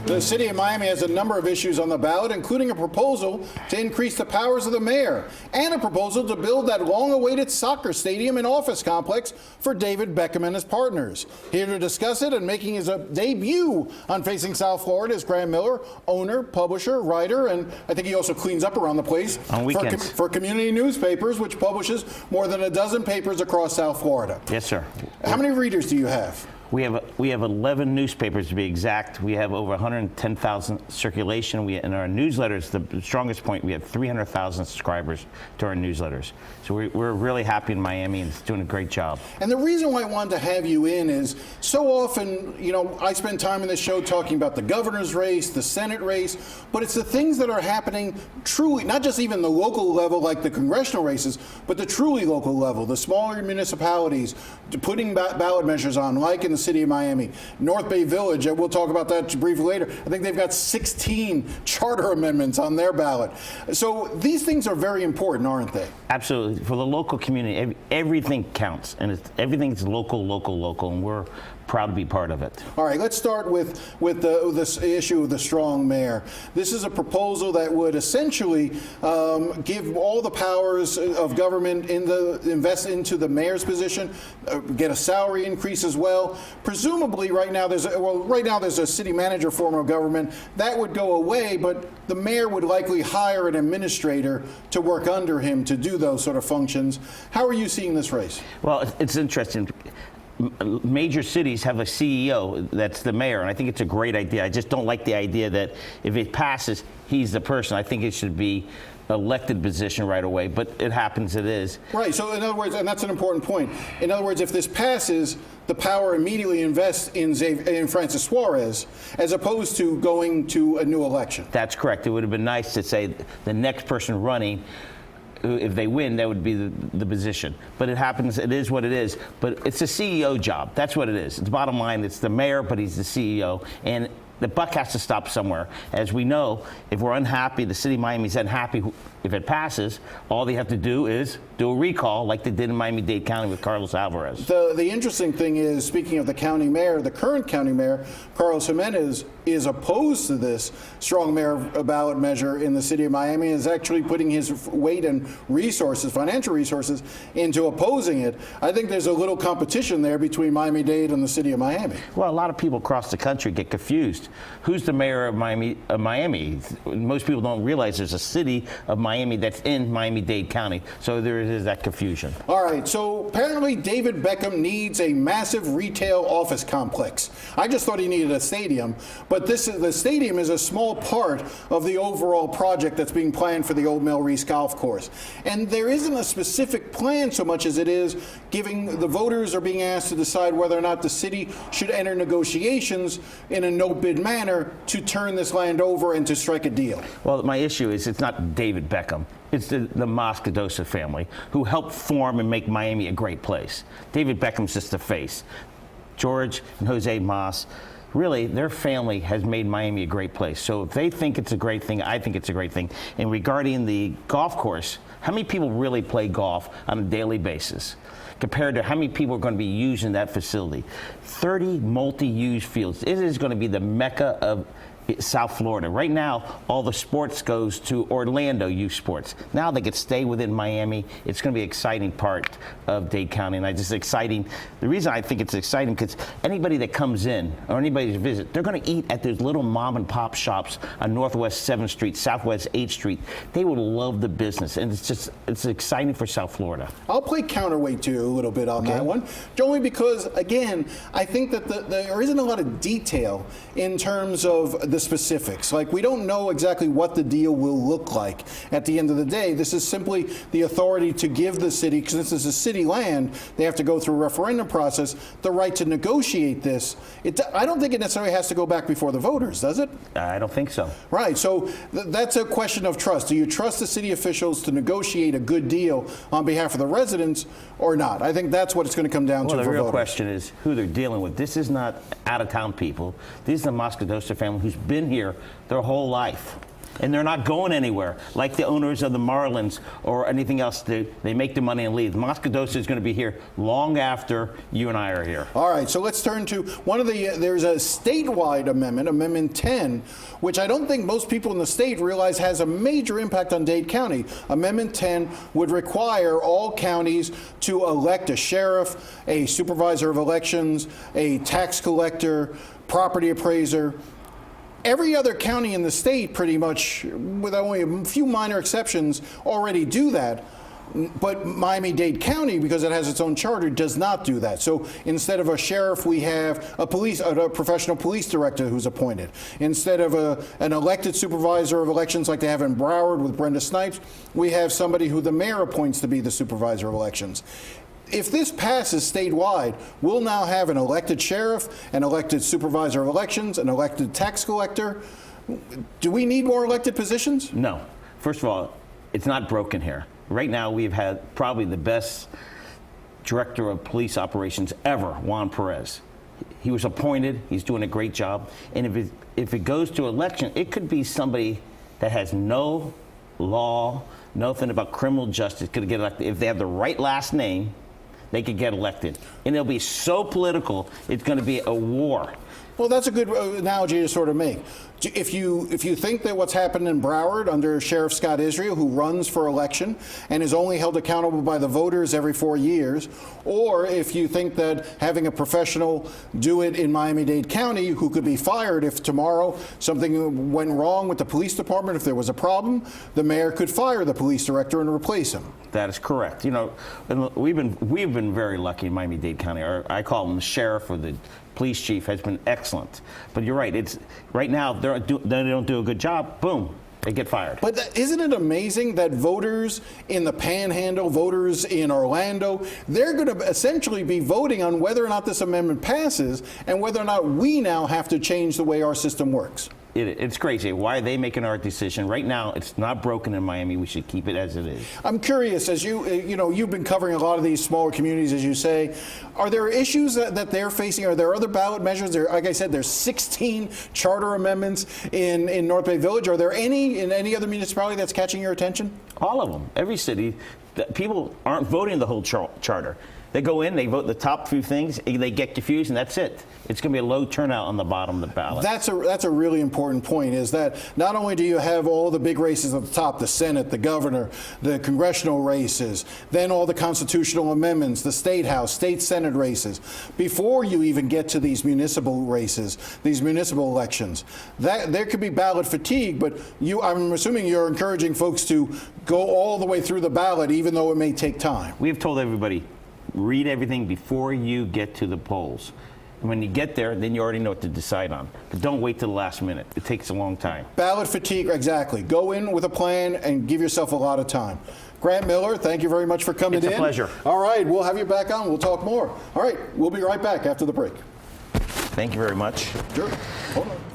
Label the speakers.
Speaker 1: The city of Miami has a number of issues on the ballot, including a proposal to increase the powers of the mayor and a proposal to build that long-awaited soccer stadium and office complex for David Beckham and his partners. Here to discuss it and making his debut on Facing South Florida is Graham Miller, owner, publisher, writer, and I think he also cleans up around the place
Speaker 2: on weekends
Speaker 1: for community newspapers, which publishes more than a dozen papers across South Florida.
Speaker 2: Yes, sir.
Speaker 1: How many readers do you have?
Speaker 2: We have 11 newspapers to be exact. We have over 110,000 circulation. In our newsletters, the strongest point, we have 300,000 subscribers to our newsletters. So we're really happy in Miami and it's doing a great job.
Speaker 1: And the reason why I wanted to have you in is so often, you know, I spend time in this show talking about the governor's race, the Senate race, but it's the things that are happening truly, not just even the local level like the congressional races, but the truly local level, the smaller municipalities, putting ballot measures on, like in the city of Miami. North Bay Village, we'll talk about that briefly later. I think they've got 16 charter amendments on their ballot. So these things are very important, aren't they?
Speaker 2: Absolutely. For the local community, everything counts, and everything's local, and we're proud to be part of it.
Speaker 1: All right, let's start with this issue of the strong mayor. This is a proposal that would essentially give all the powers of government invest into the mayor's position, get a salary increase as well. Presumably, right now there's a city manager form of government that would go away, but the mayor would likely hire an administrator to work under him to do those sort of functions. How are you seeing this race?
Speaker 2: Well, it's interesting. Major cities have a CEO that's the mayor, and I think it's a great idea. I just don't like the idea that if it passes, he's the person. I think it should be elected position right away, but it happens, it is.
Speaker 1: Right, so in other words, and that's an important point. In other words, if this passes, the power immediately invests in Francis Suarez, as opposed to going to a new election.
Speaker 2: That's correct. It would have been nice to say the next person running, if they win, that would be the position. But it happens, it is what it is. But it's a CEO job. That's what it is. It's bottom line, it's the mayor, but he's the CEO. And the buck has to stop somewhere. As we know, if we're unhappy, the city of Miami is unhappy, if it passes, all they have to do is do a recall like they did in Miami-Dade County with Carlos Alvarez.
Speaker 1: The interesting thing is, speaking of the county mayor, the current county mayor, Carlos Jimenez, is opposed to this strong mayor ballot measure in the city of Miami, is actually putting his weight and resources, financial resources, into opposing it. I think there's a little competition there between Miami-Dade and the city of Miami.
Speaker 2: Well, a lot of people across the country get confused. Who's the mayor of Miami? Most people don't realize there's a city of Miami that's in Miami-Dade County. So there is that confusion.
Speaker 1: All right, so apparently David Beckham needs a massive retail office complex. I just thought he needed a stadium, but the stadium is a small part of the overall project that's being planned for the Old Mill Reese Golf Course. And there isn't a specific plan so much as it is giving the voters are being asked to decide whether or not the city should enter negotiations in a no-bid manner to turn this land over and to strike a deal.
Speaker 2: Well, my issue is it's not David Beckham. It's the Moscadosa family who helped form and make Miami a great place. David Beckham's just the face. George and Jose Mas, really, their family has made Miami a great place. So if they think it's a great thing, I think it's a great thing. And regarding the golf course, how many people really play golf on a daily basis compared to how many people are going to be using that facility? 30 multi-use fields. It is going to be the mecca of South Florida. Right now, all the sports goes to Orlando Youth Sports. Now they could stay within Miami. It's going to be an exciting part of Dade County, and it's exciting. The reason I think it's exciting because anybody that comes in or anybody to visit, they're going to eat at those little mom and pop shops on Northwest 7th Street, Southwest 8th Street. They will love the business, and it's exciting for South Florida.
Speaker 1: I'll play counterweight to you a little bit on that one, only because, again, I think that there isn't a lot of detail in terms of the specifics. Like, we don't know exactly what the deal will look like at the end of the day. This is simply the authority to give the city, because this is a city land, they have to go through a referendum process, the right to negotiate this. I don't think it necessarily has to go back before the voters, does it?
Speaker 2: I don't think so.
Speaker 1: Right, so that's a question of trust. Do you trust the city officials to negotiate a good deal on behalf of the residents or not? I think that's what it's going to come down to for voters.
Speaker 2: The real question is who they're dealing with. This is not out-of-town people. This is the Moscadosa family who's been here their whole life. And they're not going anywhere, like the owners of the Marlins or anything else. They make the money and leave. Moscodosa is going to be here long after you and I are here.
Speaker 1: All right, so let's turn to there's a statewide amendment, Amendment 10, which I don't think most people in the state realize has a major impact on Dade County. Amendment 10 would require all counties to elect a sheriff, a supervisor of elections, a tax collector, property appraiser. Every other county in the state, pretty much, with only a few minor exceptions, already do that. But Miami-Dade County, because it has its own charter, does not do that. So instead of a sheriff, we have a professional police director who's appointed. Instead of an elected supervisor of elections like they have in Broward with Brenda Snipes, we have somebody who the mayor appoints to be the supervisor of elections. If this passes statewide, we'll now have an elected sheriff, an elected supervisor of elections, an elected tax collector. Do we need more elected positions?
Speaker 2: No. First of all, it's not broken here. Right now, we've had probably the best director of police operations ever, Juan Perez. He was appointed. He's doing a great job. And if it goes to election, it could be somebody that has no law, nothing about criminal justice, could get elected. If they have the right last name, they could get elected. And it'll be so political, it's going to be a war.
Speaker 1: Well, that's a good analogy to sort of make. If you think that what's happened in Broward under Sheriff Scott Israel, who runs for election and is only held accountable by the voters every 4 years, or if you think that having a professional do it in Miami-Dade County who could be fired if tomorrow something went wrong with the police department, if there was a problem, the mayor could fire the police director and replace him.
Speaker 2: That is correct. You know, we've been very lucky in Miami-Dade County. I call him the sheriff or the police chief has been excellent. But you're right. It's right now they don't do a good job. Boom, they get fired.
Speaker 1: But isn't it amazing that voters in the Panhandle, voters in Orlando, they're going to essentially be voting on whether or not this amendment passes and whether or not we now have to change the way our system works.
Speaker 2: It's crazy. Why are they making our decision? Right now, it's not broken in Miami. We should keep it as it is.
Speaker 1: I'm curious, as you've been covering a lot of these smaller communities, as you say, are there issues that they're facing? Are there other ballot measures? Like I said, there's 16 charter amendments in North Bay Village. Are there any in any other municipality that's catching your attention?
Speaker 2: All of them. Every city. People aren't voting the whole charter. They go in, they vote the top few things, they get confused, and that's it. It's going to be a low turnout on the bottom of the ballot.
Speaker 1: That's a really important point, is that not only do you have all the big races at the top, the Senate, the governor, the congressional races, then all the constitutional amendments, the state house, state senate races, before you even get to these municipal races, these municipal elections. There could be ballot fatigue, but I'm assuming you're encouraging folks to go all the way through the ballot, even though it may take time.
Speaker 2: We've told everybody, read everything before you get to the polls. And when you get there, then you already know what to decide on. But don't wait till the last minute. It takes a long time.
Speaker 1: Ballot fatigue, exactly. Go in with a plan and give yourself a lot of time. Grant Miller, thank you very much for coming in.
Speaker 2: It's a pleasure.
Speaker 1: All right, we'll have you back on. We'll talk more. All right, we'll be right back after the break.
Speaker 2: Thank you very much.
Speaker 1: Sure. Hold on.